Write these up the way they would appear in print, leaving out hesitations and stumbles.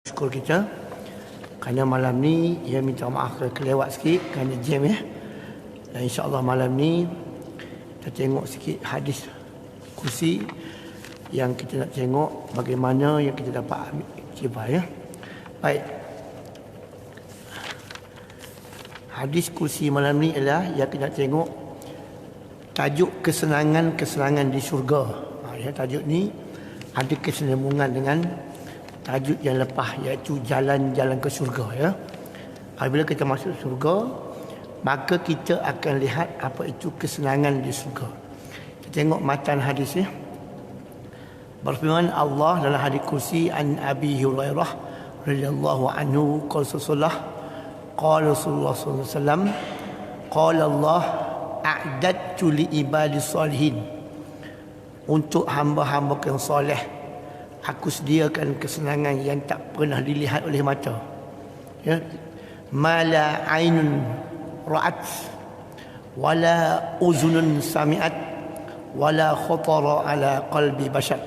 Skor kita kerana malam ni ia minta maaf kelewat sikit kerana jam ya. Dan insya-Allah malam ni kita tengok sikit hadis kursi yang kita nak tengok bagaimana yang kita dapat ambil iktibar ya. Baik. Hadis kursi malam ni ialah yang kita nak tengok tajuk kesenangan-kesenangan di syurga. Ya, tajuk ni ada kesinambungan dengan tajuk yang lepas, iaitu jalan-jalan ke syurga ya. Apabila kita masuk syurga, maka kita akan lihat apa itu kesenangan di syurga. Kita tengok matan hadis ya. Berfirman Allah dalam hadis kursi an Abi Hurairah radhiyallahu anhu qala Rasulullah sallallahu alaihi wasallam qala Allah a'dadtu li ibadis salihin, untuk hamba-hamba yang soleh aku sediakan kesenangan yang tak pernah dilihat oleh mata. Ya. Mala ainun ra'at wala uzunun sami'at wala khatara ala qalbi bashar.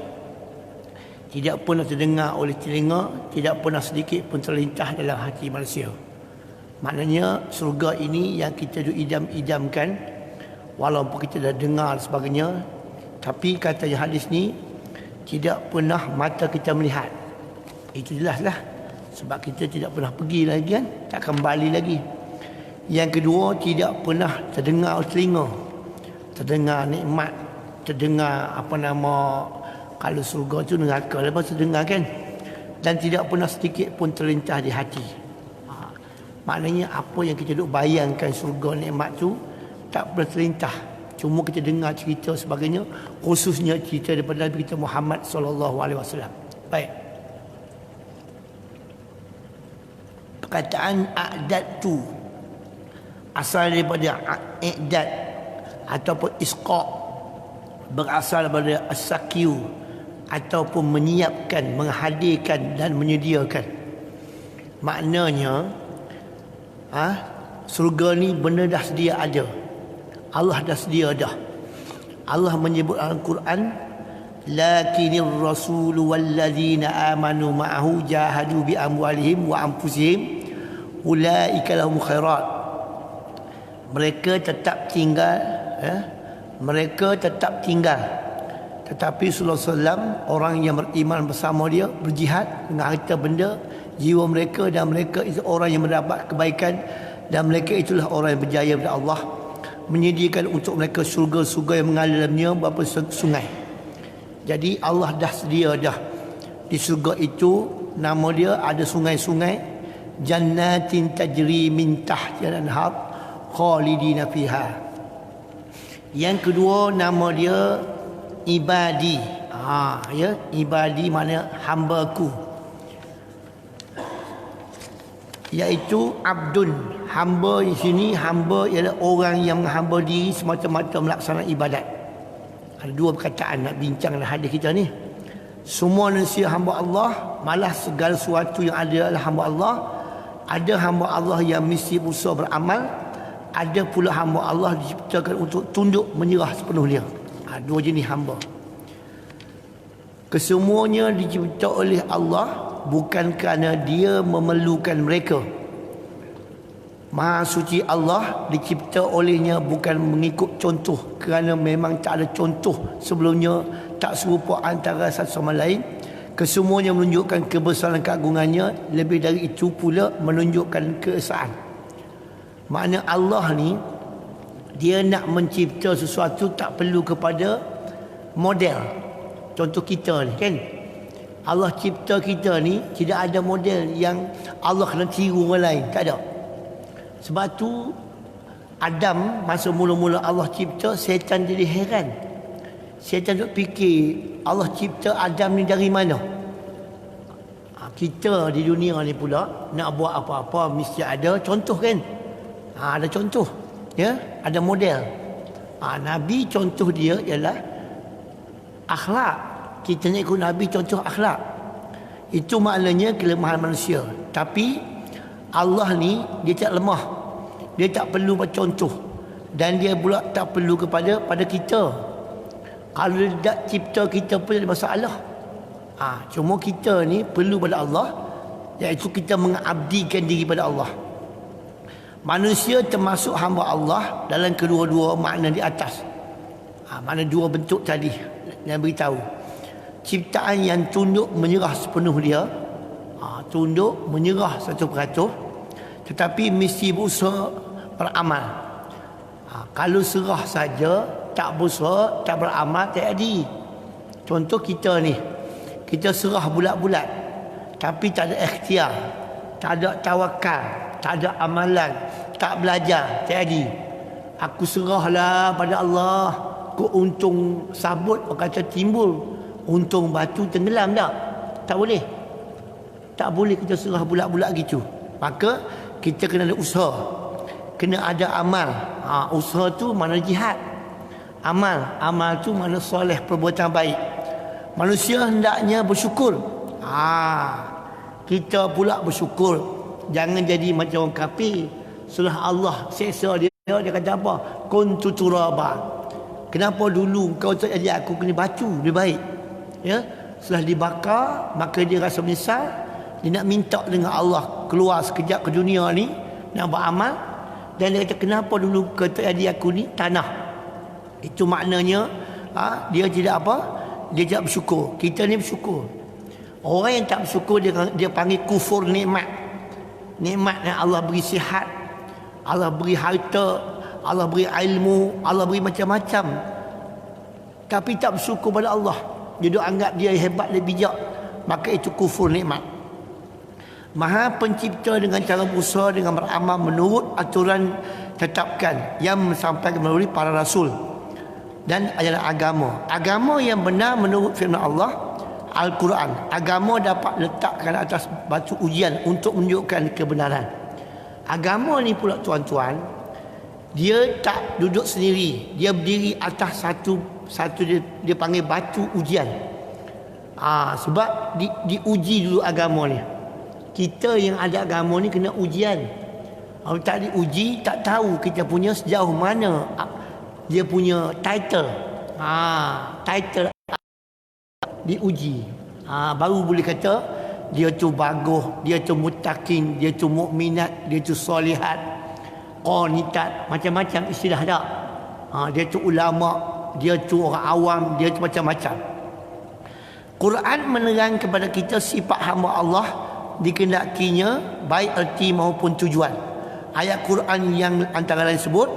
Tidak pernah terdengar oleh telinga, tidak pernah sedikit pun terlintas dalam hati manusia. Maknanya surga ini yang kita idam-idamkan, walaupun kita dah dengar dan sebagainya, tapi katanya hadis ni tidak pernah mata kita melihat. Itu jelaslah. Sebab kita tidak pernah pergi lagi kan, tak kembali lagi. Yang kedua, tidak pernah terdengar oleh telinga. Terdengar nikmat, terdengar kalau surga tu neraka lepas terdengar kan. Dan tidak pernah sedikit pun terlintas di hati. Maknanya apa yang kita duk bayangkan surga nikmat tu tak pernah terlintas. Cuma kita dengar cerita sebagainya, khususnya cerita daripada Nabi kita Muhammad sallallahu alaihi wasallam. Baik. Perkataan a'dadtu asal daripada i'dad ataupun isqa', berasal daripada as-sakiu ataupun menyiapkan, menghadirkan dan menyediakan. Maknanya surga ni benda dah sedia ada. Allah dah sedia dah. Allah menyebut dalam Al-Quran, lakinir rasulu walladzina amanu ma'ahu jahadu bi amwalihim wa anfusihim ulaika lahum khairat. Mereka tetap tinggal tetapi Rasulullah SAW, orang yang beriman bersama dia, berjihad dengan harta benda, jiwa mereka, dan mereka itu orang yang mendapat kebaikan, dan mereka itulah orang yang berjaya pada Allah, menyediakan untuk mereka surga-surga yang mengalir dalamnya beberapa sungai. Jadi Allah dah sedia dah di surga itu, nama dia ada sungai-sungai, jannatin tajri min tahtiha al-anhar khalidina fiha. Yang kedua, nama dia ibadi. Ibadi mana hamba-Ku, iaitu abdun. Hamba di sini, hamba ialah orang yang menghamba diri semata-mata melaksanakan ibadat. Ada dua perkataan nak bincang dalam hadis kita ni. Semua manusia hamba Allah, malah segala sesuatu yang ada adalah hamba Allah. Ada hamba Allah yang mesti berusaha beramal, ada pula hamba Allah diciptakan untuk tunduk menyerah sepenuhnya. Dua jenis hamba. Kesemuanya dicipta oleh Allah bukan kerana dia memerlukan mereka. Maha suci Allah, dicipta olehnya bukan mengikut contoh, kerana memang tak ada contoh sebelumnya, tak serupa antara satu sama lain. Kesemuanya menunjukkan kebesaran keagungannya, lebih dari itu pula menunjukkan keesaan. Makna Allah ni, dia nak mencipta sesuatu tak perlu kepada model. Contoh kita ni kan, Allah cipta kita ni tidak ada model yang Allah kena tiru orang lain, tak ada. Sebab tu Adam masa mula-mula Allah cipta, syaitan jadi heran. Syaitan duk fikir Allah cipta Adam ni dari mana. Kita di dunia ni pula nak buat apa-apa mesti ada contoh kan. Ada contoh ya, ada model. Nabi contoh dia ialah akhlak. Kita nak ikut Nabi contoh akhlak. Itu maknanya kelemahan manusia. Tapi Allah ni dia tak lemah. Dia tak perlu contoh, dan dia pula tak perlu pada kita. Kalau dia tak cipta kita pun ada masalah. Cuma kita ni perlu pada Allah iaitu kita mengabdikan diri pada Allah. Manusia termasuk hamba Allah dalam kedua-dua makna di atas. Makna dua bentuk tadi yang beritahu. Ciptaan yang tunduk menyerah sepenuh dia, tunduk menyerah 100%, tetapi mesti berusaha beramal. Kalau serah saja, tak berusaha, tak beramal, tak jadi. Contoh kita ni, kita serah bulat-bulat, tapi tak ada ikhtiar, tak ada tawakal, tak ada amalan, tak belajar, tak jadi. Aku serahlah pada Allah, ku untung sabut, orang kata timbul, untung batu tenggelam tak? Tak boleh. Tak boleh kita serah bulat-bulat gitu. Maka kita kena ada usaha, kena ada amal. Usaha tu mana jihad. Amal tu mana soleh, perbuatan baik. Manusia hendaknya bersyukur. Kita pula bersyukur. Jangan jadi macam orang kafir. Setelah Allah seksa dia kata apa? Kuntu turaba. Kenapa dulu kau tak jadi aku kena batu, dia baik. Ya, setelah dibakar maka dia rasa menyesal. Dia nak minta dengan Allah keluar sekejap ke dunia ni nak beramal, dan dia kata kenapa dulu kau tak jadi aku ni tanah. Itu maknanya dia tidak apa? Dia tidak bersyukur. Kita ni bersyukur. Orang yang tak bersyukur dia panggil kufur nikmat. Nikmat yang Allah beri sihat, Allah beri harta, Allah beri ilmu, Allah beri macam-macam, tapi tak bersyukur pada Allah. Dia duk anggap dia hebat, dia bijak, maka itu kufur nikmat. Maha pencipta dengan cara berusaha, dengan beramal menurut aturan tetapkan yang disampaikan melalui para rasul dan adalah agama. Agama yang benar menurut firman Allah Al-Quran. Agama dapat letakkan atas batu ujian untuk menunjukkan kebenaran. Agama ni pula tuan-tuan, dia tak duduk sendiri. Dia berdiri atas satu dia panggil batu ujian. Sebab diuji dulu agama ni. Kita yang ada agama ni kena ujian. Kalau tak diuji, tak tahu kita punya sejauh mana dia punya title. Title diuji. Baru boleh kata dia tu bagus, dia tu muttaqin, dia tu mukminat, dia tu solihat, qanitat, macam-macam istilah dah. Dia tu ulama, dia tu orang awam, dia tu macam-macam. Quran menerang kepada kita sifat hamba Allah dikehendakinya baik erti maupun tujuan. Ayat Quran yang antara lain sebut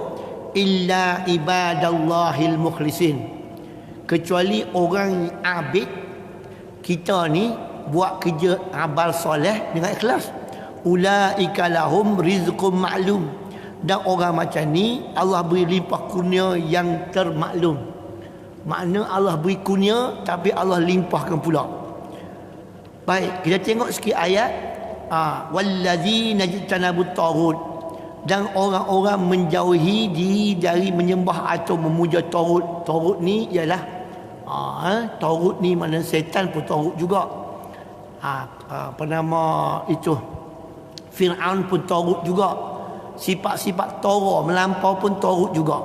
illa ibadallahil mukhlisin, kecuali orang abid kita ni buat kerja amal soleh dengan ikhlas. Ulaika lahum rizqum ma'lum, dan orang macam ni Allah beri limpah kurnia yang termaklum. Makna Allah beri kurnia tapi Allah limpahkan pula. Baik, kita tengok sikit ayat. Wallazina jtanabut taghut, dan orang-orang menjauhi diri dari menyembah atau memuja taghut. Taghut ni ialah taghut ni mana setan pun taghut juga. Apa nama itu, Fir'aun pun taghut juga. Sifat-sifat tara melampau pun taghut juga.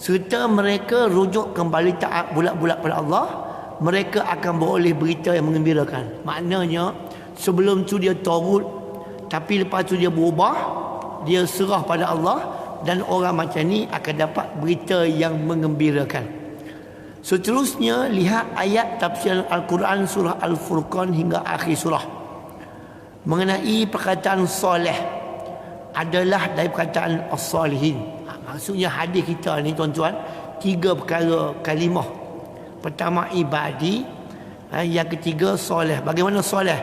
Serta mereka rujuk kembali taat bulat-bulat pada Allah, mereka akan beroleh berita yang mengembirakan. Maknanya sebelum tu dia taghut, tapi lepas tu dia berubah, dia serah pada Allah, dan orang macam ni akan dapat berita yang mengembirakan. Seterusnya lihat ayat tafsir Al-Quran surah Al-Furqan hingga akhir surah. Mengenai perkataan soleh adalah dari perkataan as-salihin. Maksudnya hadis kita ni tuan-tuan, 3 perkara kalimah. Pertama ibadi, yang ketiga soleh. Bagaimana soleh?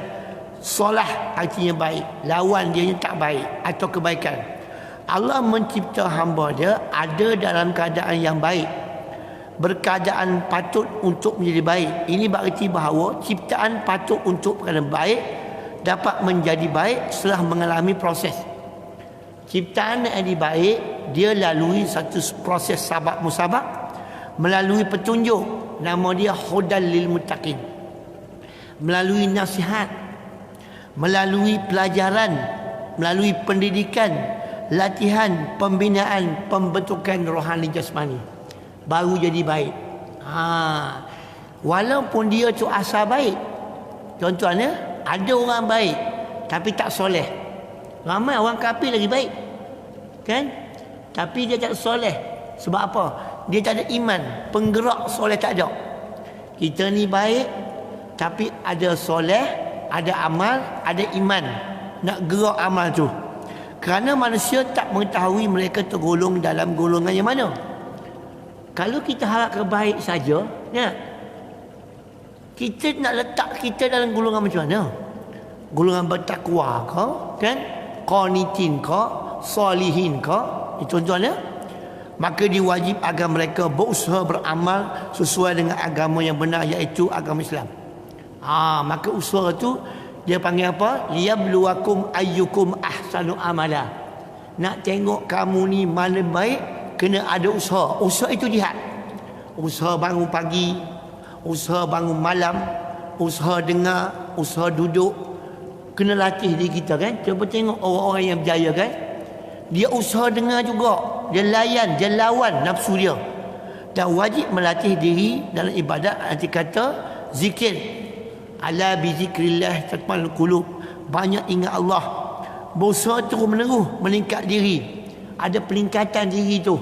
Solah artinya baik, lawan dia tak baik atau kebaikan. Allah mencipta hamba dia ada dalam keadaan yang baik, berkeadaan patut untuk menjadi baik. Ini berarti bahawa ciptaan patut untuk perkara baik dapat menjadi baik setelah mengalami proses. Ciptaan yang baik dia lalui satu proses sabak musabak, melalui petunjuk, nama dia hudal lil muttaqin, melalui nasihat, melalui pelajaran, melalui pendidikan, latihan, pembinaan, pembentukan rohani jasmani, baru jadi baik. Walaupun dia tu asal baik, tuan-tuan ya, ada orang baik tapi tak soleh. Ramai orang kafir lagi baik, kan? Tapi dia tak soleh. Sebab apa? Dia tak ada iman. Penggerak soleh tak ada. Kita ni baik, tapi ada soleh, ada amal, ada iman. Nak gerak amal tu. Kerana manusia tak mengetahui mereka tergolong dalam golongan yang mana. Kalau kita harap kebaik saja, ya, kita nak letak kita dalam golongan macam mana? Golongan bertakwa ke? Kan? Qanitin ke? Salihin ke? Itu tuan-tuan, ya? Maka diwajib agar mereka berusaha beramal sesuai dengan agama yang benar, iaitu agama Islam. Maka usaha tu dia panggil apa? Liyabluwakum ayyukum ahsanu amala. Nak tengok kamu ni mana baik, kena ada usaha. Usaha itu jihad. Usaha bangun pagi, usaha bangun malam, usaha dengar, usaha duduk. Kena latih diri kita, kan? Cuba tengok orang-orang yang berjaya, kan? Dia usaha dengar juga. Dia layan, dia lawan nafsu dia. Dan wajib melatih diri dalam ibadat. Nanti kata zikir. Ala bi zikrillah tatma'innul qulub. Banyak ingat Allah. Berusaha terus menerus meningkat diri. Ada peningkatan diri tu.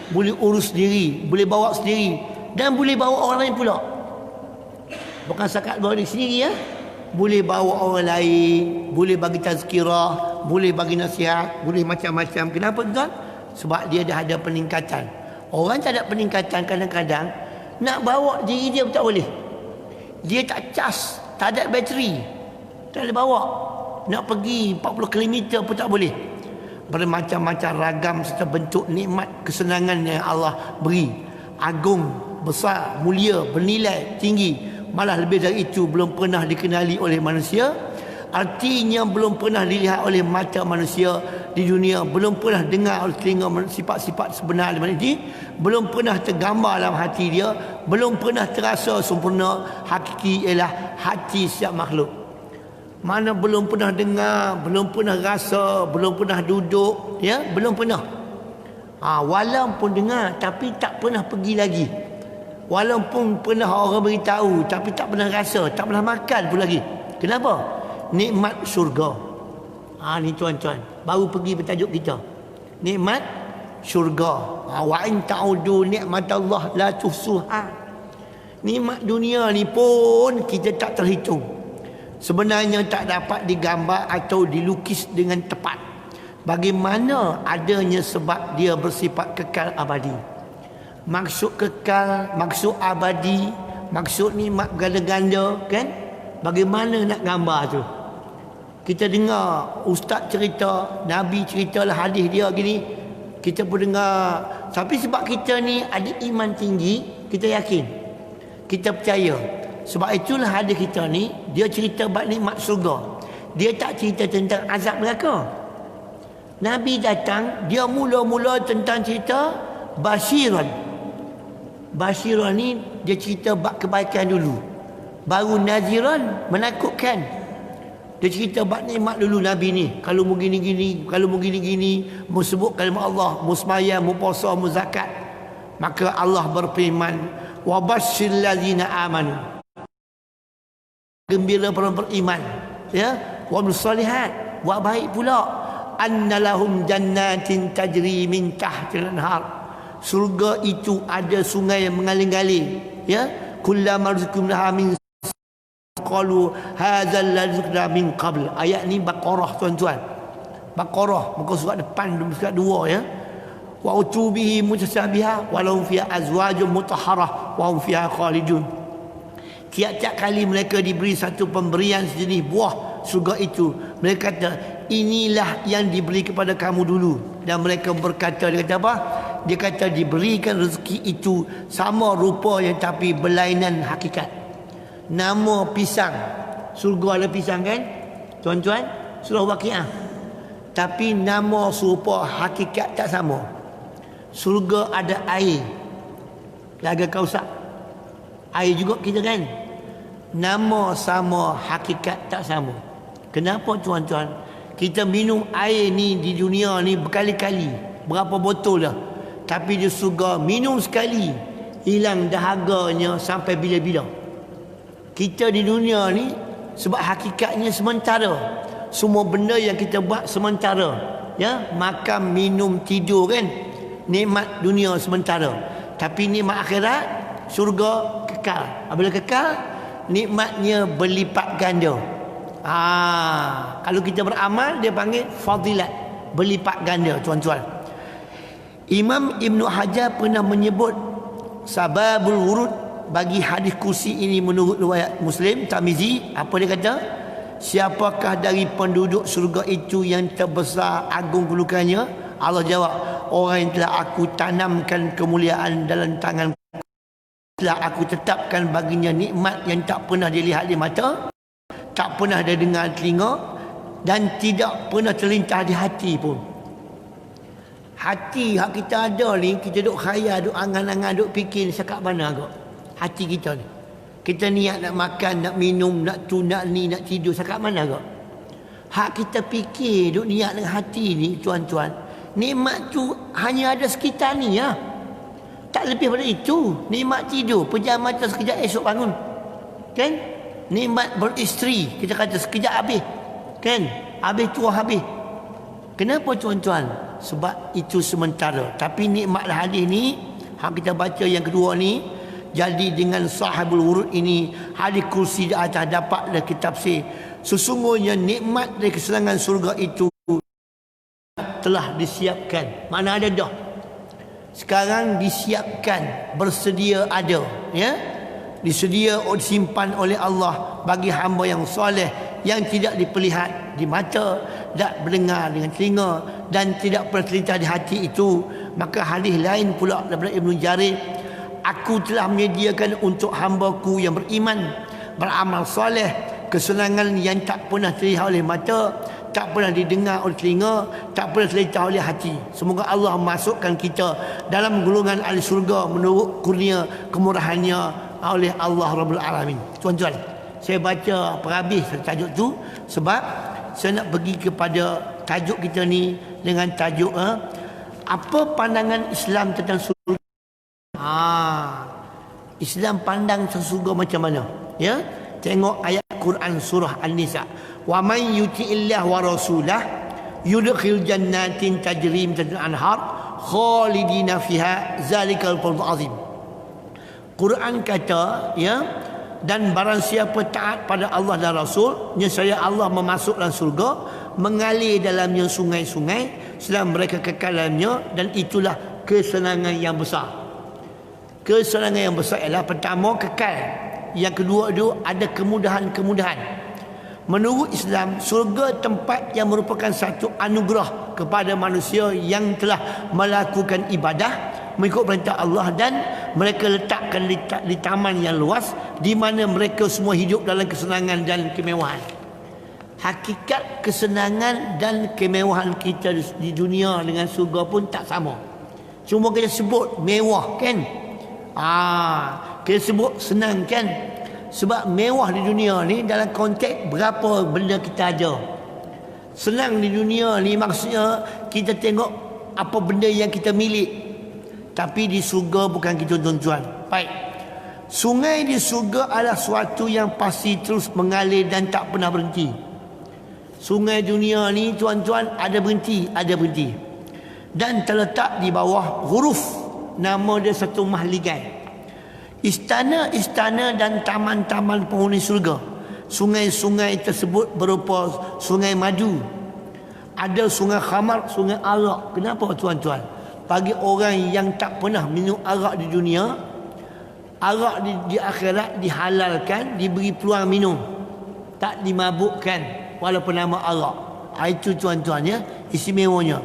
Boleh urus diri, boleh bawa sendiri, dan boleh bawa orang lain pula. Bukan sekat bawa diri sendiri, ya. Boleh bawa orang lain, boleh bagi tazkirah, boleh bagi nasihat, boleh macam-macam. Kenapa, tuan? Sebab dia dah ada peningkatan. Orang tak ada peningkatan, kadang-kadang nak bawa diri dia pun tak boleh. Dia tak cas, tak ada bateri, tak boleh bawa. Nak pergi 40 km pun tak boleh. Bermacam-macam ragam serta bentuk nikmat kesenangan yang Allah beri. Agung, besar, mulia, bernilai tinggi. Malah lebih dari itu belum pernah dikenali oleh manusia. Artinya belum pernah dilihat oleh mata manusia di dunia, belum pernah dengar oleh telinga sifat-sifat sebenar di mana ini, belum pernah tergambar dalam hati dia, belum pernah terasa sempurna. Hakiki ialah hati setiap makhluk. Mana belum pernah dengar, belum pernah rasa, belum pernah duduk, ya, belum pernah. Walaupun dengar tapi tak pernah pergi lagi. Walaupun pernah orang beritahu tapi tak pernah rasa, tak pernah makan pun lagi. Kenapa? Nikmat syurga. Ni tuan-tuan, baru pergi bertajuk kita. Nikmat syurga. Wa in ta'udu nikmatallah la tuhsuha. Nikmat dunia ni pun kita tak terhitung. Sebenarnya tak dapat digambar atau dilukis dengan tepat. Bagaimana adanya sebab dia bersifat kekal abadi. Maksud kekal, maksud abadi, maksud nikmat ganda-ganda, kan? Bagaimana nak gambar tu? Kita dengar ustaz cerita, Nabi ceritalah hadis dia gini, kita pun dengar. Tapi sebab kita ni ada iman tinggi, kita yakin, kita percaya. Sebab itulah hadis kita ni, dia cerita bab nikmat surga. Dia tak cerita tentang azab neraka. Nabi datang, dia mula-mula tentang cerita Basyiran. Basyiran ni dia cerita bab kebaikan dulu. Baru Naziran, menakutkan. Dia cerita bab nikmat dulu Nabi ni. Kalau mu gini-gini, kalau mu gini-gini, mu sebut kalimah Allah, mu sembahyang, mu puasa, mu zakat. Maka Allah berfirman, wa basyiril ladzina amanu. Gembira para beriman, ya, wa bisalihat, wa baik pula, annalahum jannatin tajri min tahtil anhar. Surga itu ada sungai yang mengalir-ngalir, ya. Kullama rizqum laha min qalu hadzal ladzi min qabl. Ayat ni Baqarah, tuan-tuan. Baqarah muka surat depan, surat 2, ya. Wa utubihi mutasabiha wa lahum fiha azwajun mutahharah wa hum fiha khalidun. Tiap-tiap kali mereka diberi satu pemberian sejenis buah surga itu, mereka kata inilah yang diberi kepada kamu dulu. Dan mereka berkata, dia kata apa? Dia kata diberikan rezeki itu sama rupa yang tapi berlainan hakikat. Nama pisang, surga ada pisang, kan tuan-tuan? Surah Waqiah. Tapi nama serupa, hakikat tak sama. Surga ada air, Telaga Kausar. Air juga kita, kan? Nama sama, hakikat tak sama. Kenapa, tuan-tuan? Kita minum air ni di dunia ni berkali-kali, berapa botol dah. Tapi di surga minum sekali, hilang dahaganya sampai bila-bila. Kita di dunia ni sebab hakikatnya sementara. semua benda yang kita buat sementara. Ya, makan, minum, tidur kan. Nikmat dunia sementara. Tapi nikmat akhirat, syurga kekal. Apabila kekal, nikmatnya berlipat ganda. Kalau kita beramal, dia panggil fadilat, berlipat ganda, tuan-tuan. Imam Ibn Hajar pernah menyebut sababul wurud bagi hadis kursi ini menurut riwayat Muslim Tirmizi. Apa dia kata? Siapakah dari penduduk surga itu yang terbesar agung kedudukannya? Allah jawab, orang yang telah aku tanamkan kemuliaan dalam tangan, telah aku tetapkan baginya nikmat yang tak pernah dilihat di mata, tak pernah dia dengar telinga, dan tidak pernah terlintas di hati pun. Hati hak kita ada ni, kita duk khayal, duk angan-angan, duk fikir cakap mana agak hati kita ni. Kita niat nak makan, nak minum, nak tu, nak ni, nak tidur, cakap mana agak. Hak kita fikir, duk niat dengan hati ni, tuan-tuan, nikmat tu hanya ada sekitar ni ya. Tak lebih pada itu. Nikmat tidur, pejam mata sekejap esok bangun. Kan? Nikmat beristeri, kita kata sekejap habis. Kan? Habis tua habis. Kenapa tuan-tuan? Sebab itu sementara. Tapi nikmatlah hadis ni, hak kita baca yang kedua ni, jadi dengan sahabul wurud ini, hadis kursi di atas dapatlah kita tafsir. Sesungguhnya nikmat dari kesenangan surga itu telah disiapkan. Mana ada dah. Sekarang disiapkan, bersedia ada, ya. Disedia disimpan oleh Allah bagi hamba yang soleh, yang tidak diperlihat di mata, tak mendengar dengan telinga, dan tidak pernah terlintas di hati itu. Maka hadis lain pula daripada Ibnu Jarir, aku telah menyediakan untuk hamba-Ku yang beriman, beramal soleh, kesenangan yang tak pernah terlihat oleh mata, tak pernah didengar oleh telinga, tak pernah terlintas oleh hati. Semoga Allah masukkan kita dalam golongan ahli surga menurut kurnia kemurahannya oleh Allah Rabbul Alamin. Tuan-tuan, saya baca perhabis tajuk tu sebab saya nak pergi kepada tajuk kita ni dengan tajuk apa pandangan Islam tentang surga. Islam pandang surga macam mana? Ya, tengok ayat Quran surah An-Nisa. Wa man yuti'illah wa rasulah yudkhil jannatin tajri min tahtiha al-anhar khalidina fiha zalikal fawzul azim. Quran kata, ya, dan barang siapa taat pada Allah dan Rasul, nescaya Allah memasukkan surga, mengalir dalamnya sungai-sungai selama mereka kekal dalamnya, dan itulah kesenangan yang besar. Kesenangan yang besar ialah pertama kekal, yang kedua itu ada kemudahan-kemudahan. Menurut Islam, surga tempat yang merupakan satu anugerah kepada manusia yang telah melakukan ibadah mengikut perintah Allah, dan mereka letakkan di taman yang luas di mana mereka semua hidup dalam kesenangan dan kemewahan. Hakikat kesenangan dan kemewahan kita di dunia dengan surga pun tak sama. Cuma kita sebut mewah kan? Kita sebut senang kan? Sebab mewah di dunia ni dalam konteks berapa benda kita ada. Senang di dunia ni maksudnya kita tengok apa benda yang kita milik. Tapi di surga bukan gitu, tuan-tuan. Baik. Sungai di surga adalah suatu yang pasti terus mengalir dan tak pernah berhenti. Sungai dunia ni, tuan-tuan, ada berhenti, ada berhenti. Dan terletak di bawah huruf nama dia satu mahligai. Istana-istana dan taman-taman penghuni surga. Sungai-sungai tersebut berupa sungai madu. Ada sungai khamar, sungai arak. Kenapa, tuan-tuan? Bagi orang yang tak pernah minum arak di dunia, arak di akhirat dihalalkan, diberi peluang minum, tak dimabukkan walaupun nama arak. Itu tuan-tuan ya, istimewanya.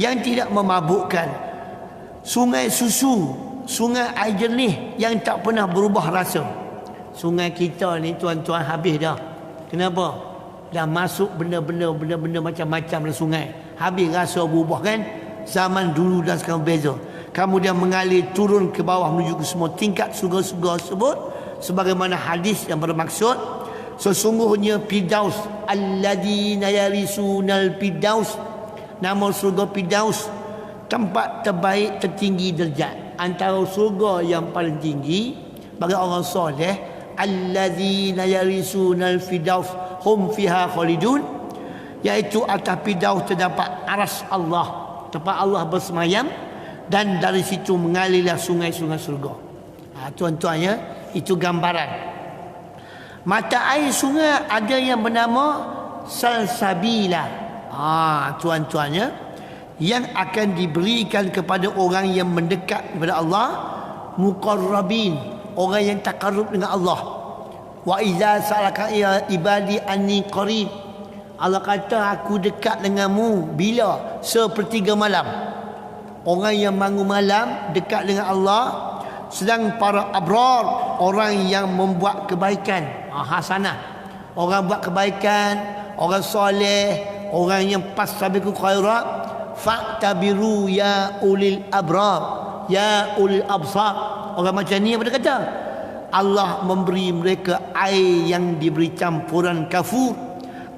Yang tidak memabukkan, sungai susu, sungai air jernih yang tak pernah berubah rasa. Sungai kita ni tuan-tuan habis dah. Kenapa? Dah masuk benda-benda macam-macam dalam sungai. Habis rasa berubah kan? Zaman dulu dan sekarang beza. Kemudian mengalir turun ke bawah menuju ke semua tingkat surga-surga tersebut, sebagaimana hadis yang bermaksud sesungguhnya Firdaus, alladzina yarisunal Firdaus, nama surga Firdaus, tempat terbaik tertinggi derajat. Antara surga yang paling tinggi bagi orang soleh, alladzina yarisunal Firdaus hum fiha khalidun, iaitu atas Firdaus terdapat aras Allah, tempat Allah bersemayam, dan dari situ mengalirlah sungai-sungai surga. Tuan-tuan ya, itu gambaran. Mata air sungai ada yang bernama salsabila. Tuan-tuan ya, yang akan diberikan kepada orang yang mendekat kepada Allah, muqarrabin, orang yang takarrub dengan Allah. Wa iza salaka ibadi anni qarib, Allah kata aku dekat denganmu bila sepertiga malam. Orang yang bangun malam dekat dengan Allah. Sedang para abrar, orang yang membuat kebaikan, hasanah, orang buat kebaikan, orang soleh, orang yang pas sabiqul khairat, fa'tabiru ya ulil abrar, ya ulil absar. Orang macam ni apa dia kata? Allah memberi mereka air yang diberi campuran kafur,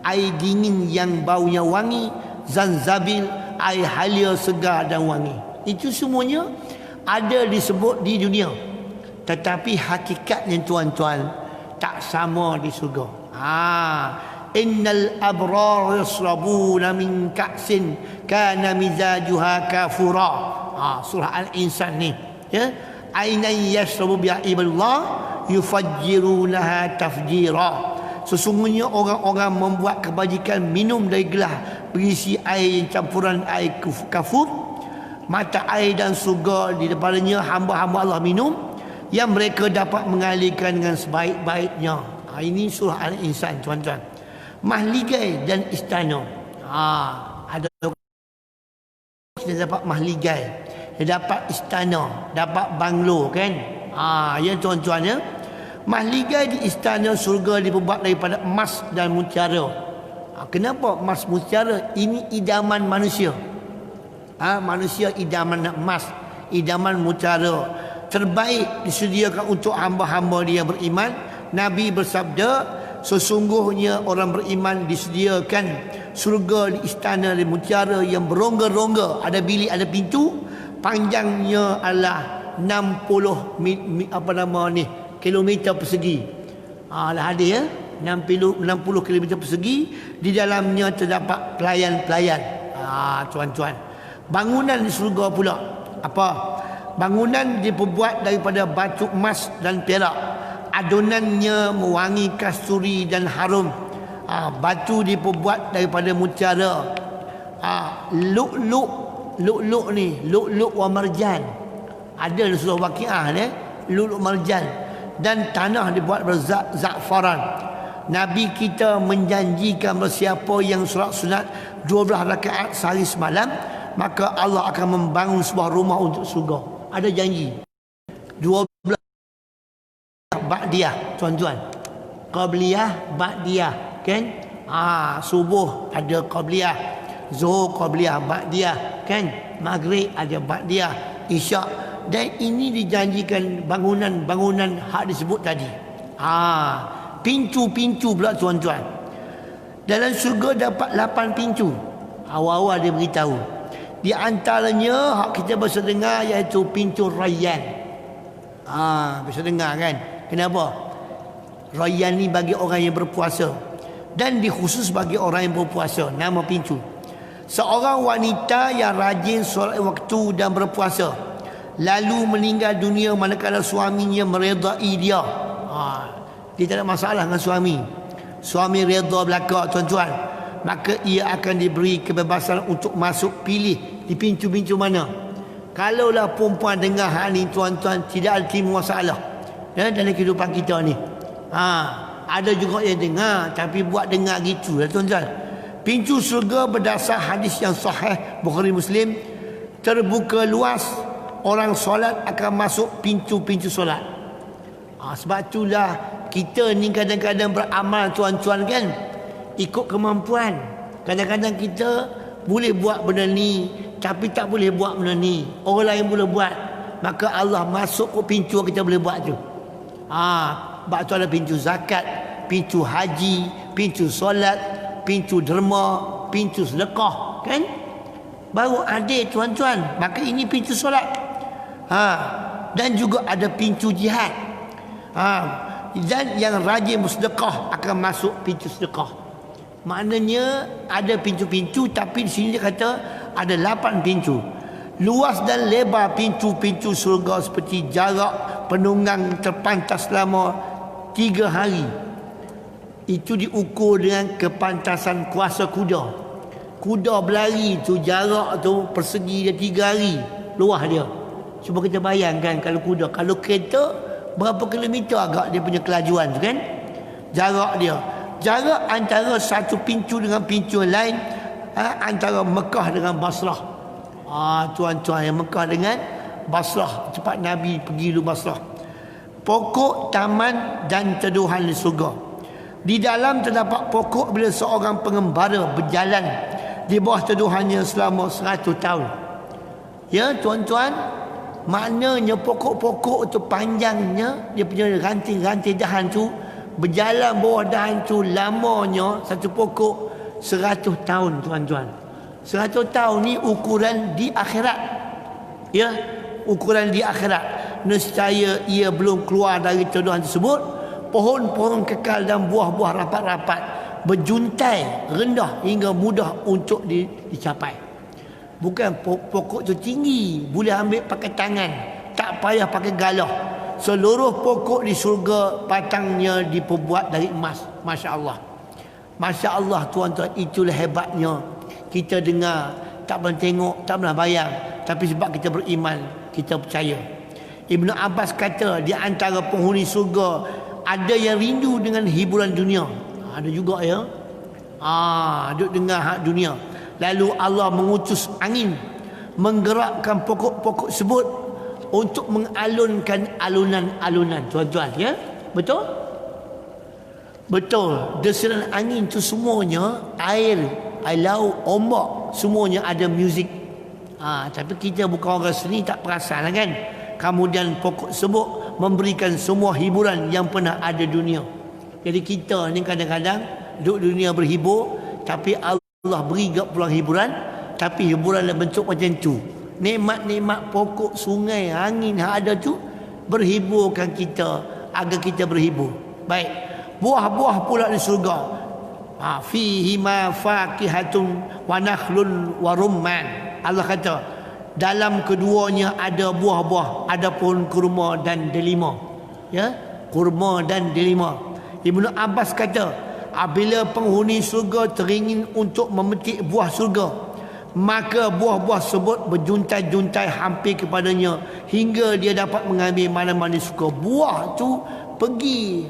air dingin yang baunya wangi, zanzabil, air halia segar dan wangi. Itu semuanya ada disebut di dunia, tetapi hakikatnya tuan-tuan tak sama di surga. Innal abrar yasrabuna min ka'sin kana mizajuha kafura. Surah Al-Insan ni ya, ainan yashrabu biha ibadullah yufajjirunaha tafjira. Sesungguhnya orang-orang membuat kebajikan minum dari gelas berisi air yang campuran air kafur. Mata air dan surga di depannya hamba-hamba Allah minum, yang mereka dapat mengalirkan dengan sebaik-baiknya. Ini surah Al-Insan tuan-tuan. Mahligai dan istana. Ada kita dapat mahligai, dia dapat istana, dapat banglo kan. Ya tuan-tuan ya. Mahligai di istana surga dibuat daripada emas dan mutiara. Kenapa emas mutiara? Ini idaman manusia. Manusia idaman emas, idaman mutiara, terbaik disediakan untuk hamba-hamba dia beriman. Nabi bersabda, sesungguhnya orang beriman disediakan surga di istana di mutiara yang berongga-rongga, ada bilik, ada pintu, panjangnya adalah 60 kilometer persegi. Lah ada ya, 60 kilometer persegi. Di dalamnya terdapat pelayan-pelayan. Tuan-tuan, bangunan di surga pula apa? Bangunan diperbuat daripada batu emas dan perak. Adonannya mewangi kasturi dan harum. Batu diperbuat daripada mutiara. Lu'lu' ni, lu'lu' wa marjan. Ada di surah Waqiah ni, lu'lu' marjan. Dan tanah dibuat berza'faran. Nabi kita menjanjikan siapa yang solat sunat 12 rakaat sehari semalam, maka Allah akan membangun sebuah rumah untuk surga. Ada janji. 12 ba'diyah tuan-tuan. Qabliyah, ba'diyah kan? Subuh ada qabliyah, zuhur qabliyah, ba'diyah kan? Maghrib ada ba'diyah, isyak. Dan ini dijanjikan bangunan-bangunan hak disebut tadi. Pintu-pintu pula tuan-tuan. Dalam surga dapat 8 pintu. Awal-awal dia beritahu. Di antaranya hak kita biasa dengar iaitu pintu Rayyan. Biasa dengar kan? Kenapa? Rayyan ni bagi orang yang berpuasa, dan dikhusus bagi orang yang berpuasa. Nama pintu. Seorang wanita yang rajin solat waktu dan berpuasa, lalu meninggal dunia manakala suaminya meredai dia. Dia tak ada masalah dengan suami. Suami redha belaka tuan-tuan, maka ia akan diberi kebebasan untuk masuk pilih di pintu-pintu mana. Kalaulah perempuan dengar hal ni tuan-tuan, tidak ada timbul masalah dalam kehidupan kita ni. Ada juga yang dengar tapi buat dengar gitu lah tuan-tuan. Pintu surga berdasar hadis yang sahih Bukhari Muslim, terbuka luas, orang solat akan masuk pintu-pintu solat. Sebab itulah kita ni kadang-kadang beramal tuan-tuan kan, ikut kemampuan. Kadang-kadang kita boleh buat benda ni tapi tak boleh buat benda ni. Orang lain boleh buat, maka Allah masuk ke pintu kita boleh buat tu. Sebab tu ada pintu zakat, pintu haji, pintu solat, pintu derma, pintu sedekah kan? Baru ada tuan-tuan. Maka ini pintu solat. Dan juga ada pintu jihad. Dan yang rajin bersedekah akan masuk pintu sedekah. Maknanya ada pintu-pintu, tapi di sini dia kata ada 8 pintu. Luas dan lebar pintu-pintu surga seperti jarak penunggang terpantas selama 3 hari. Itu diukur dengan kepantasan kuasa kuda. Kuda berlari tu jarak tu persegi dia 3 hari luas dia. Cuba kita bayangkan kalau kuda, kalau kereta berapa kilometer agak dia punya kelajuan tu kan? Jarak dia. Jarak antara satu pintu dengan pintu yang lain, antara Mekah dengan Basrah. Tuan-tuan, yang Mekah dengan Basrah, tempat Nabi pergi dulu Basrah. Pokok, taman dan teduhan di surga. Di dalam terdapat pokok bila seorang pengembara berjalan di bawah teduhannya selama 100 tahun. Ya tuan-tuan, maknanya pokok-pokok tu panjangnya, dia punya ranting-ranting dahan tu berjalan bawah dahan tu lamanya satu pokok 100 tahun tuan-tuan. 100 tahun ni ukuran di akhirat. Ya, ukuran di akhirat. Nescaya ia belum keluar dari teduhan tersebut. Pohon-pohon kekal dan buah-buah rapat-rapat berjuntai rendah hingga mudah untuk dicapai. Bukan pokok tu tinggi, boleh ambil pakai tangan, tak payah pakai galah. Seluruh pokok di surga batangnya diperbuat dari emas. Masya Allah. Masya Allah tuan-tuan, itulah hebatnya. Kita dengar, tak pernah tengok, tak pernah bayang. Tapi sebab kita beriman, kita percaya. Ibnu Abbas kata, di antara penghuni surga ada yang rindu dengan hiburan dunia. Ada juga ya. Duk dengar hak dunia. Lalu Allah mengutus angin, menggerakkan pokok-pokok sebut untuk mengalunkan alunan-alunan. Tuan-tuan ya. Betul? Betul. Desiran angin tu semuanya air laut, ombak, semuanya ada muzik. Tapi kita bukan orang seni, tak perasan kan. Kemudian pokok sebut memberikan semua hiburan yang pernah ada dunia. Jadi kita ni kadang-kadang duduk dunia berhibur, tapi Allah beri gak pulang hiburan, tapi hiburan dalam bentuk macam tu. Nikmat-nikmat pokok, sungai, angin yang ada tu berhiburkan kita agar kita berhibur. Baik. Buah-buah pula di surga. Fihi ma faqihatun wa nakhlun wa rumman. Allah kata, dalam keduanya ada buah-buah, ada pohon kurma dan delima. Ya, kurma dan delima. Ibnu Abbas kata, apabila penghuni surga teringin untuk memetik buah surga, maka buah-buah tersebut berjuntai-juntai hampir kepadanya hingga dia dapat mengambil mana-mana suka. Buah tu pergi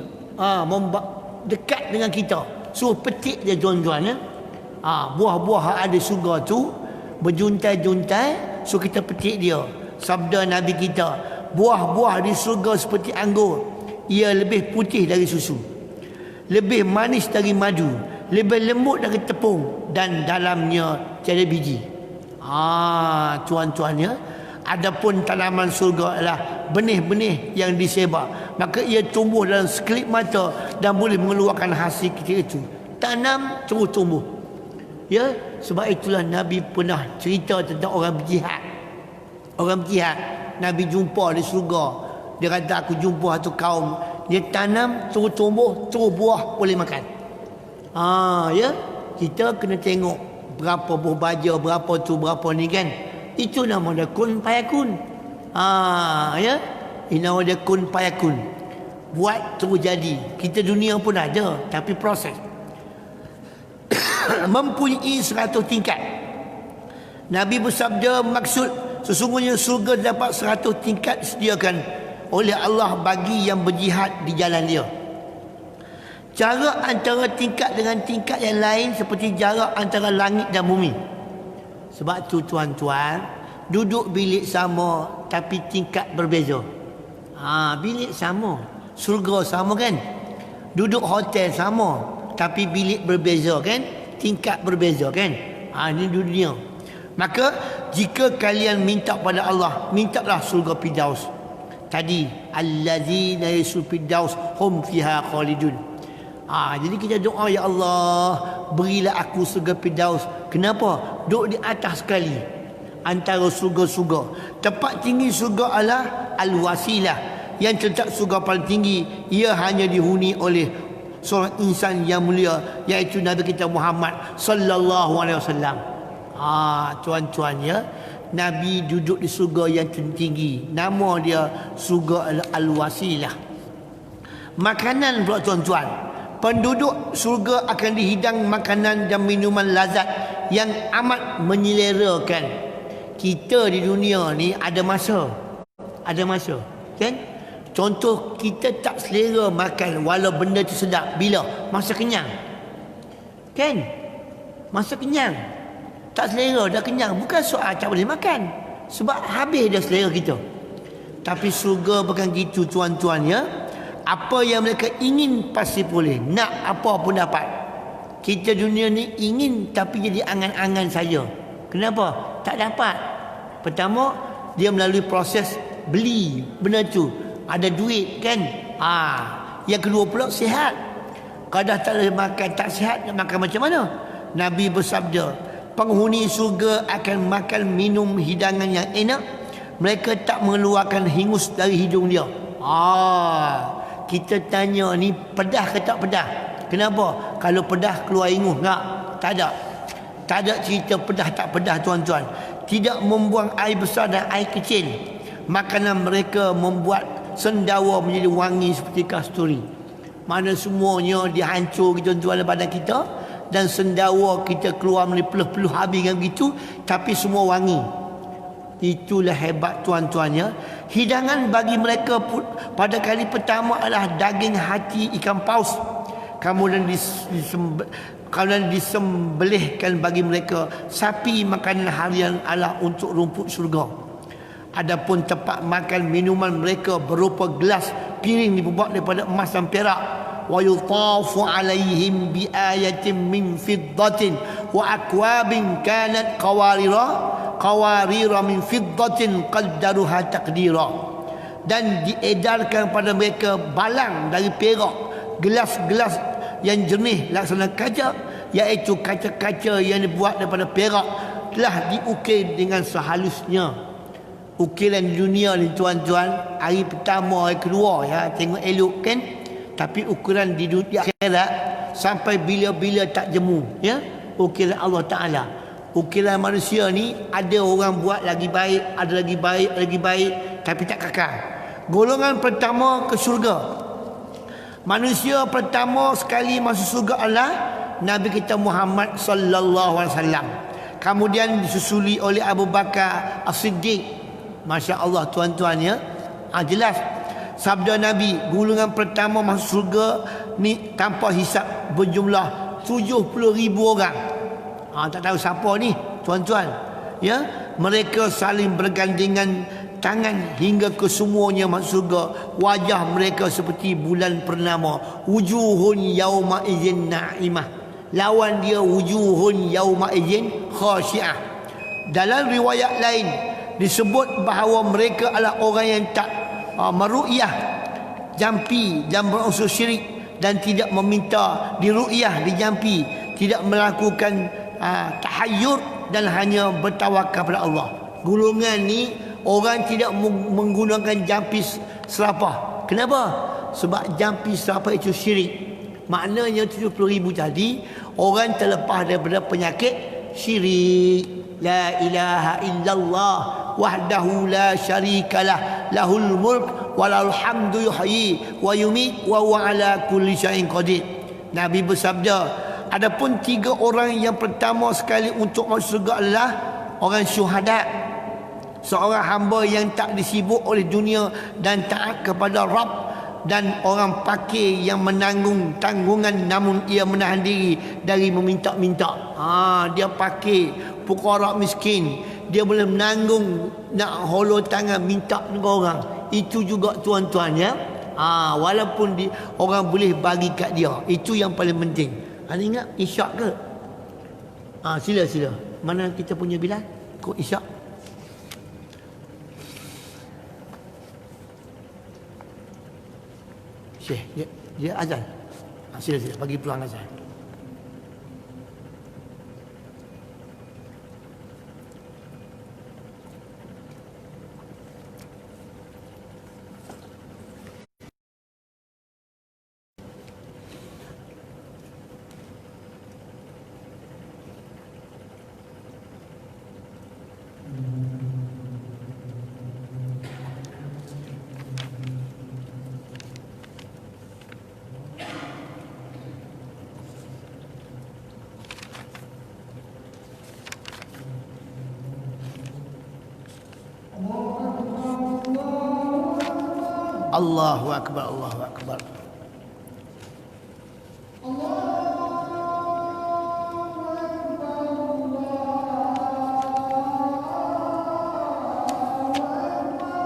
dekat dengan kita, suruh petik dia tuan-tuan ya. Buah-buah ada surga tu berjuntai-juntai, suruh kita petik dia. Sabda Nabi kita, buah-buah di surga seperti anggur, ia lebih putih dari susu, lebih manis dari madu, lebih lembut dari tepung, dan dalamnya tiada biji. Tuan-tuan ya. Adapun tanaman surga adalah benih-benih yang disebar, maka ia tumbuh dalam sekelip mata dan boleh mengeluarkan hasil ketika itu. Tanam terus tumbuh. Ya, sebab itulah Nabi pernah cerita tentang orang berjihad. Orang berjihad, Nabi jumpa di surga. Dia kata, aku jumpa satu kaum, dia tanam terus tumbuh, terus buah, boleh makan. Ya, kita kena tengok berapa buah baja, berapa tu, berapa ni kan. Itu nama dia kun payakun. Ya, ini nama dia kun payakun. Buat terus jadi. Kita dunia pun ada, tapi proses. Mempunyai 100 tingkat. Nabi bersabda, maksud sesungguhnya surga dapat 100 tingkat disediakan oleh Allah bagi yang berjihad di jalan dia. Jarak antara tingkat dengan tingkat yang lain seperti jarak antara langit dan bumi. Sebab tu tuan-tuan, duduk bilik sama tapi tingkat berbeza. Bilik sama, surga sama kan. Duduk hotel sama tapi bilik berbeza kan, tingkat berbeza kan. Ini dunia. Maka jika kalian minta pada Allah, mintalah surga Firdaus. Tadi allazina yasul Firdaus hum fiha khalidun. Jadi kita doa, ya Allah, berilah aku surga Firdaus. Kenapa? Duduk di atas sekali antara surga-surga. Tempat tinggi surga adalah al-wasilah, yang terletak surga paling tinggi. Ia hanya dihuni oleh seorang insan yang mulia, iaitu Nabi kita Muhammad sallallahu alaihi wasallam. Tuan-tuan ya, Nabi duduk di surga yang tertinggi. Nama dia surga Al-Wasilah. Makanan pula tuan-tuan, penduduk surga akan dihidang makanan dan minuman lazat yang amat menyelerakan. Kita di dunia ni ada masa kan? Contoh, kita tak selera makan walau benda tu sedap. Bila? Masa kenyang. Kan? Masa kenyang. Tak selera, dah kenyang. Bukan soal tak boleh makan, sebab habis dah selera kita. Tapi surga bukan gitu tuan-tuan ya. Apa yang mereka ingin pasti boleh. Nak apa pun dapat. Kita dunia ni ingin tapi jadi angan-angan saja. Kenapa? Tak dapat. Pertama, dia melalui proses beli benda tu. Ada duit kan? Yang kedua pula, sihat. Kalau dah tak boleh makan, tak sihat, nak makan macam mana? Nabi bersabda, penghuni surga akan makan minum hidangan yang enak. Mereka tak mengeluarkan hingus dari hidung dia. Kita tanya ni, pedah ke tak pedah? Kenapa? Kalau pedah keluar hingus tak? Tak ada. Tak ada cerita pedah tak pedah tuan-tuan. Tidak membuang air besar dan air kecil. Makanan mereka membuat sendawa menjadi wangi seperti kasturi. Mana semuanya dihancur tuan-tuan badan kita, dan sendawa kita keluar melalui peluh-peluh habis kan begitu, tapi semua wangi. Itulah hebat tuan-tuannya. Hidangan bagi mereka pada kali pertama adalah daging hati ikan paus. Kemudian disembelihkan bagi mereka sapi. Makanan harian adalah untuk rumput syurga. Adapun tempat makan minuman mereka berupa gelas, piring dibuat daripada emas dan perak. Wa yutafu alaihim bi ayatin min fiddatin wa akwabin kanat qawarira min fiddatin qaddaruha taqdira. Dan diedarkan pada mereka balang dari perak, gelas-gelas yang jernih laksana kaca, iaitu kaca-kaca yang dibuat daripada perak, telah diukir dengan sehalusnya. Ukiran di dunia ni tuan-tuan, hari pertama, hari kedua ya, tengok elok kan. Tapi ukuran di dunia akhirat sampai bila-bila tak jemu ya. Ukiran Allah Ta'ala. Ukiran manusia ni, ada orang buat lagi baik, ada lagi baik, lagi baik, tapi tak kekal. Golongan pertama ke syurga. Manusia pertama sekali masuk syurga adalah Nabi kita Muhammad sallallahu alaihi wasallam. Kemudian disusuli oleh Abu Bakar As-Siddiq. Masya Allah tuan-tuan ya. Jelas sabda Nabi, golongan pertama masuk surga ni tanpa hisap berjumlah 70,000 orang. Tak tahu siapa ni tuan-tuan ya. Mereka saling bergandengan tangan hingga kesemuanya masuk surga. Wajah mereka seperti bulan purnama. Wujuhun yauma idzin na'imah. Lawan dia wujuhun yauma idzin khashi'ah. Dalam riwayat lain disebut bahawa mereka adalah orang yang tak meru'yah, jampi dan berunsur syirik, dan tidak meminta diru'yah, dijampi, tidak melakukan tahayyur, dan hanya bertawakal pada Allah. Golongan ni orang tidak menggunakan jampi serapah. Kenapa? Sebab jampi serapah itu syirik. Maknanya 70,000 tadi orang terlepas daripada penyakit syirik. La ilaha illallah wahdahu la syarikalah lahul mulk walahul hamdu yuhyi wa yumit wa huwa ala kulli syai'in qadir. Nabi bersabda, adapun 3 orang yang pertama sekali untuk masuk surga adalah orang syuhada, seorang hamba yang tak disibuk oleh dunia dan taat kepada Rabb, dan orang fakir yang menanggung tanggungan namun ia menahan diri dari meminta-minta. Dia fakir, fuqara miskin, dia boleh menanggung nak holor tangan minta dengan orang. Itu juga tuan-tuan ya. Walaupun orang boleh bagi kat dia, itu yang paling penting. Anda ingat isyak ke? Sila. Mana kita punya Bilal? Kok isyak? Syekh, dia azan. Sila bagi peluang azan. Allahu akbar, Allahu akbar.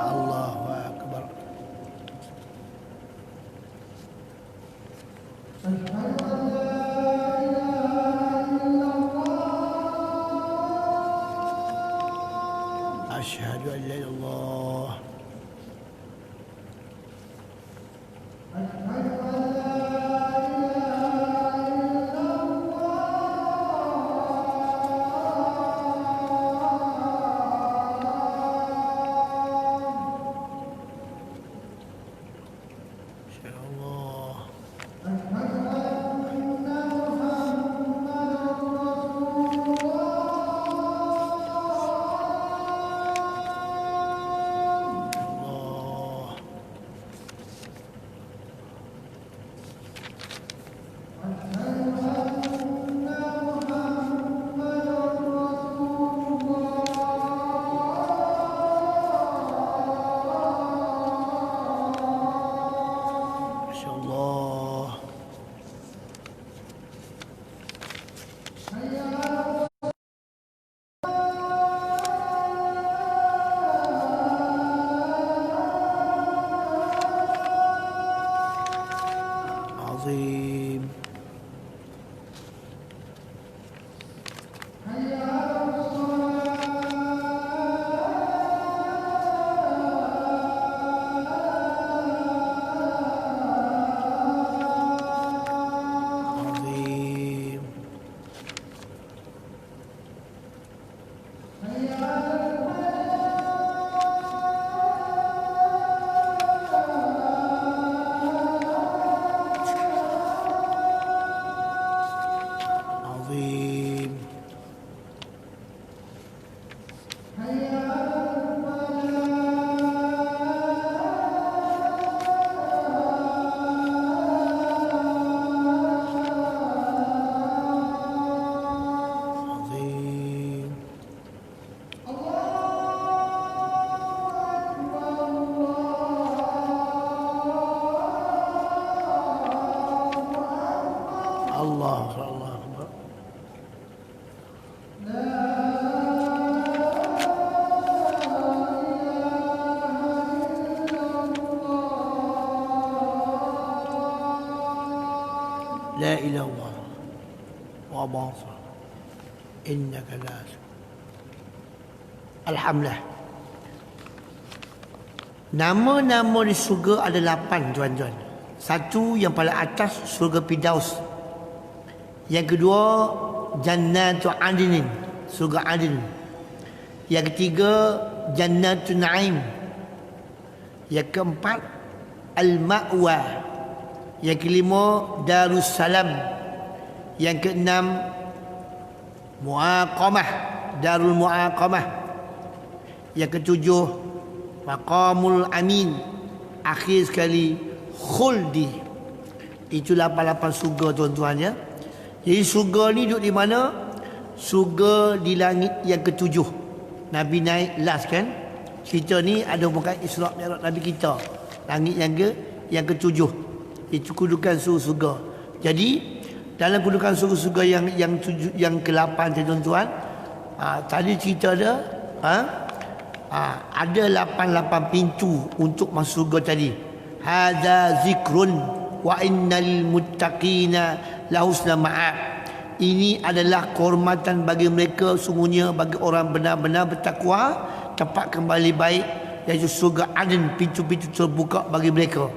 Allahu akbar. Asyhadu an la ilaha illallah. Azim. Azim. Azim. Azim. Allah Allah Akbar. La ilaha illallah wa basa innaka la. Alhamdulillah. Nama-nama di surga ada 8 tuan-tuan. Satu yang paling atas surga Firdaus. Yang kedua Jannatu Adnin, surga Adn. Yang ketiga Jannatu Naim. Yang keempat Al-Ma'wa. Yang kelima Darussalam. Yang keenam Muaqamah, Darul Muaqamah. Yang ketujuh Maqamul Amin. Akhir sekali Khuldi. Itulah 8 surga tuan-tuan ya. Jadi surga ni duduk di mana? Surga di langit yang ketujuh. Nabi naik last kan? Cerita ni ada bukan Isra' Mi'raj Nabi kita. Langit yang ketujuh. Itu kedudukan surga. Jadi dalam kedudukan surga yang ke-8 tuan-tuan, tadi cerita dia ada 8 pintu untuk masuk surga tadi. Hadza zikrun wa innal muttaqina lahusna ma'ab. Ini adalah kehormatan bagi mereka, sungguhnya bagi orang benar-benar bertakwa tempat kembali baik, iaitu surga Aden, pintu-pintu terbuka bagi mereka.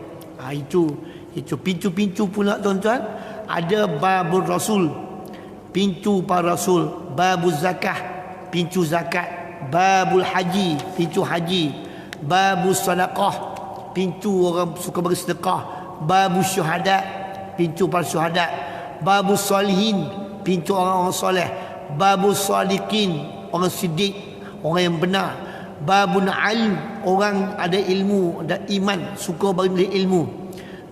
Itu pintu-pintu pula tuan-tuan. Ada babul rasul, pintu para rasul. Babul zakah, pintu zakat. Babul haji, pintu haji. Babul sadaqah, pintu orang suka bagi sedekah. Babul syuhada, pintu para syuhada. Babul salihin, pintu orang-orang soleh. Babul sadiqin, orang siddiq, orang yang benar. Babul ilm, orang ada ilmu, ada iman, suka bagi ilmu.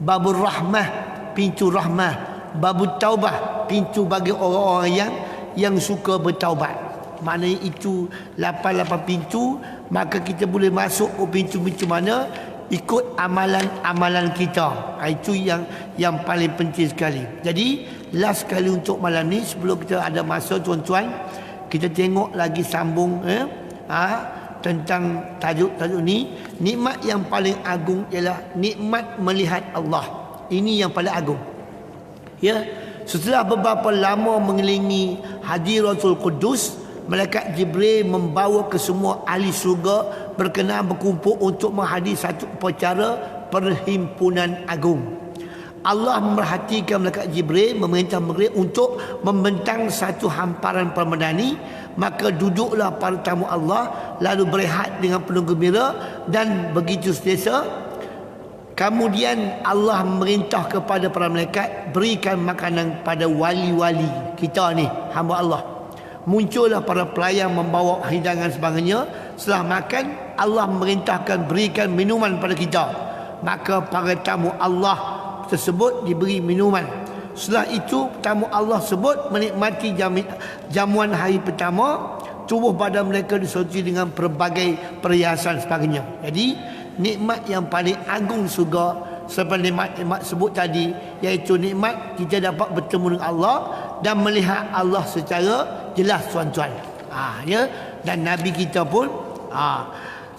Babul rahmah, pintu rahmah. Babul taubah, pintu bagi orang-orang yang suka bertaubat. Maknanya itu 8 pintu. Maka kita boleh masuk ke pintu-pintu mana? ikut amalan-amalan kita. Itu yang paling penting sekali. Jadi last sekali untuk malam ni, sebelum kita ada masa tuan-tuan, kita tengok lagi sambung tentang tajuk-tajuk ni. Nikmat yang paling agung ialah nikmat melihat Allah. Ini yang paling agung. Ya, setelah beberapa lama mengelilingi Hadiratul Qudus, malaikat Jibril membawa ke semua ahli syurga berkenaan berkumpul untuk menghadiri satu upacara perhimpunan agung. Allah memerhatikan malaikat Jibril, memerintah Jibril untuk membentang satu hamparan permadani. Maka duduklah para tamu Allah, lalu berehat dengan penuh gembira dan begitu seterusnya. Kemudian Allah memerintah kepada para malaikat, berikan makanan pada wali-wali kita ni, hamba Allah. Muncullah para pelayan membawa hidangan sebagainya. Setelah makan, Allah memerintahkan berikan minuman pada kita. Maka para tamu Allah tersebut diberi minuman. Setelah itu tamu Allah sebut menikmati jamuan hari pertama. Tubuh badan mereka disoci dengan pelbagai perhiasan sebagainya. Jadi nikmat yang paling agung surga seperti nikmat sebut tadi, iaitu nikmat kita dapat bertemu dengan Allah dan melihat Allah secara jelas tuan-tuan. Ya, dan Nabi kita pun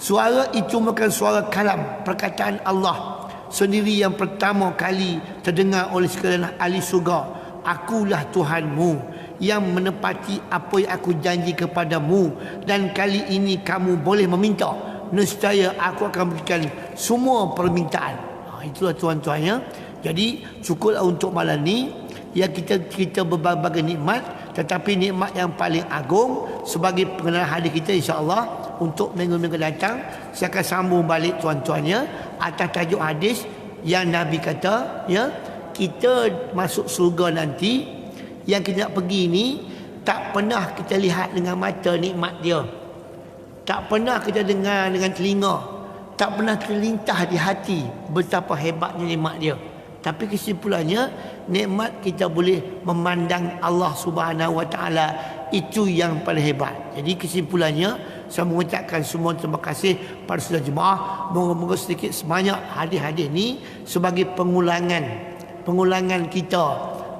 suara itu bukan suara kalam, perkataan Allah sendiri yang pertama kali terdengar oleh sekalian ahli surga. Akulah Tuhanmu yang menepati apa yang aku janji kepadamu, dan kali ini kamu boleh meminta, nescaya aku akan berikan semua permintaan. Itulah tuan-tuan ya. Jadi cukuplah untuk malam ni ya, kita berbagai nikmat, tetapi nikmat yang paling agung sebagai pengenalan hadis kita insya-Allah untuk minggu-minggu datang. Saya akan sambung balik tuan-tuan ya, atas tajuk hadis yang Nabi kata ya, kita masuk surga nanti, yang kita nak pergi ni tak pernah kita lihat dengan mata nikmat dia, tak pernah kita dengar dengan telinga, tak pernah terlintas di hati betapa hebatnya nikmat dia. Tapi kesimpulannya, nikmat kita boleh memandang Allah Subhanahu Wa Taala, itu yang paling hebat. Jadi kesimpulannya, saya mengucapkan semua terima kasih pada saudara jemaah. Moga-moga sedikit sebanyak hadis-hadis ni sebagai pengulangan kita,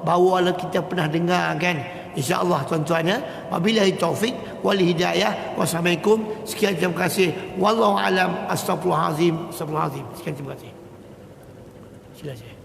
bahawa kita pernah dengar kan, insya-Allah tuan-tuan ya. Wabillahi taufik wal hidayah. Wassalamualaikum. Sekian terima kasih. Wallahu alam. Astagfirullahalazim. Sekian terima kasih. Silakan.